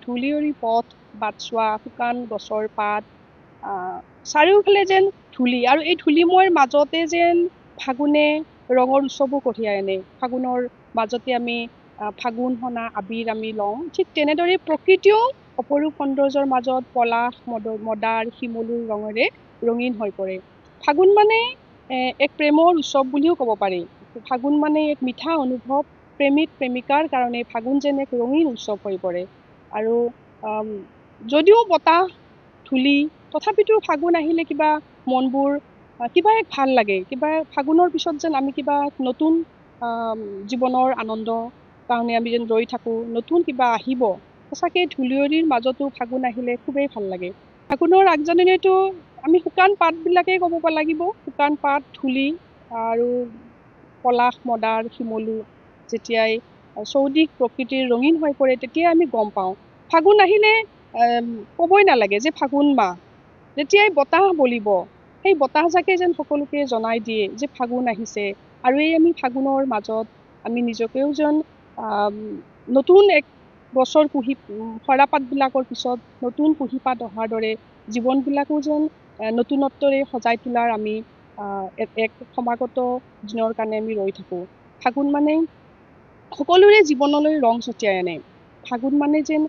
ধূলিয়ৰী পথ বাটছোৱা শুকান গছৰ পাত চাৰিওফালে যেন ধূলি আৰু এই ধূলিময়ৰ মাজতে যেন ফাগুনে ৰঙৰ উৎসৱো কঢ়িয়াই আনে ফাগুনৰ মাজতে আমি ফাগুন সনা আবিৰ আমি লওঁ ঠিক তেনেদৰে প্ৰকৃতিও অপৰূপ সৌন্দৰ্যৰ মাজত পলাশ মদাৰ শিমলুৰ ৰঙেৰে ৰঙীন হৈ পৰে ফাগুন মানে এক প্ৰেমৰ উৎসৱ বুলিও ক'ব পাৰি ফাগুন মানে এক মিঠা অনুভৱ প্ৰেমিক প্ৰেমিকাৰ কাৰণে ফাগুন যেন এক ৰঙীন উৎসৱ হৈ পৰে আৰু যদিও বতাহ ধূলি তথাপিতো ফাগুন আহিলে কিবা মনবোৰ কিবা এক ভাল লাগে কিবা ফাগুনৰ পিছত যেন আমি কিবা নতুন জীৱনৰ আনন্দ কাৰণে আমি যেন ৰৈ থাকোঁ নতুন কিবা আহিব সঁচাকৈ ধূলিয়ৰীৰ মাজতো ফাগুন আহিলে খুবেই ভাল লাগে ফাগুনৰ আগজাননীতো আমি শুকান পাতবিলাকেই ক'ব লাগিব শুকান পাত ধূলি আৰু পলাশ মদাৰ শিমলু যেতিয়াই চৌদিশ প্ৰকৃতিৰ ৰঙীন হৈ পৰে তেতিয়াই আমি গম পাওঁ ফাগুন আহিলে ক'বই নালাগে যে ফাগুন মাহ যেতিয়াই বতাহ বলিব সেই বতাহজাকে যেন সকলোকে জনাই দিয়ে যে ফাগুন আহিছে আৰু এই আমি ফাগুনৰ মাজত আমি নিজকেও যেন নতুন এক গছৰ সৰাপাতবিলাকৰ পিছত নতুন কুঁহিপাত অহাৰ দৰে জীৱনবিলাকো যেন নতুনত্বৰে সজাই তোলাৰ আমি এক সমাগত দিনৰ কাৰণে আমি ৰৈ থাকোঁ ফাগুন মানে সকলোৰে জীৱনলৈ ৰং ছটিয়াই আনে ফাগুন মানে যেন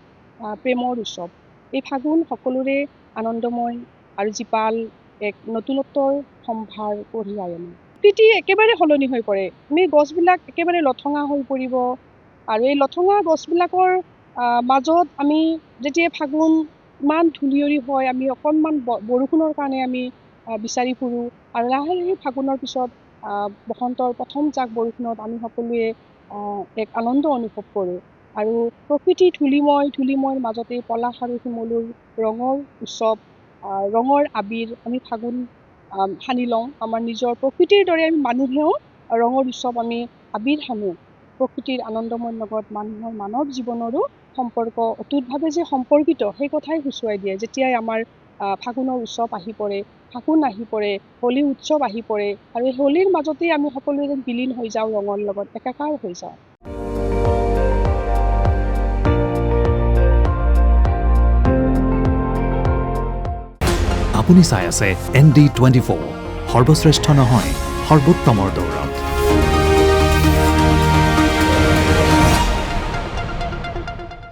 প্ৰেমৰ উৎসৱ এই ফাগুন সকলোৰে আনন্দময় আৰু জীপাল এক নতুনত্বৰ সম্ভাৰ কঢ়িয়াই আনে প্ৰকৃতি একেবাৰে সলনি হৈ পৰে আমি গছবিলাক একেবাৰে লঠঙা হৈ পৰিব আৰু এই লঠঙা গছবিলাকৰ মাজত আমি যেতিয়া ফাগুন ইমান ধূলিয়ৰী হয় আমি অকণমান বৰষুণৰ কাৰণে আমি বিচাৰি ফুৰোঁ আৰু লাহে লাহে ফাগুনৰ পিছত বসন্তৰ প্ৰথম জাক বৰষুণত আমি সকলোৱে এক আনন্দ অনুভৱ কৰোঁ আৰু প্ৰকৃতি ধূলিময়ৰ মাজতে পলাশ আৰু শিমলুৰ ৰঙৰ উৎসৱ ৰঙৰ আবিৰ আমি ফাগুন সানি লওঁ আমাৰ নিজৰ প্ৰকৃতিৰ দৰে আমি মানুহেও ৰঙৰ উৎসৱ আমি আবিৰ সানো প্ৰকৃতিৰ আনন্দময়ৰ লগত মানুহৰ মানৱ জীৱনৰো সম্পৰ্ক অটুটভাৱে যে সম্পৰ্কিত সেই কথাই সূচুৱাই দিয়ে যেতিয়াই আমাৰ ফাগুনৰ উৎসৱ আহি পৰে ফাগুন আহি পৰে হোলী উৎসৱ আহি পৰে আৰু এই হোলীৰ মাজতেই আমি সকলোৱে যেন বিলীন হৈ যাওঁ ৰঙৰ লগত একাকাৰ হৈ যাওঁ আপুনি চাই আছে ND24 সৰ্বশ্ৰেষ্ঠ নহয় সৰ্বোত্তমৰ দৌৰত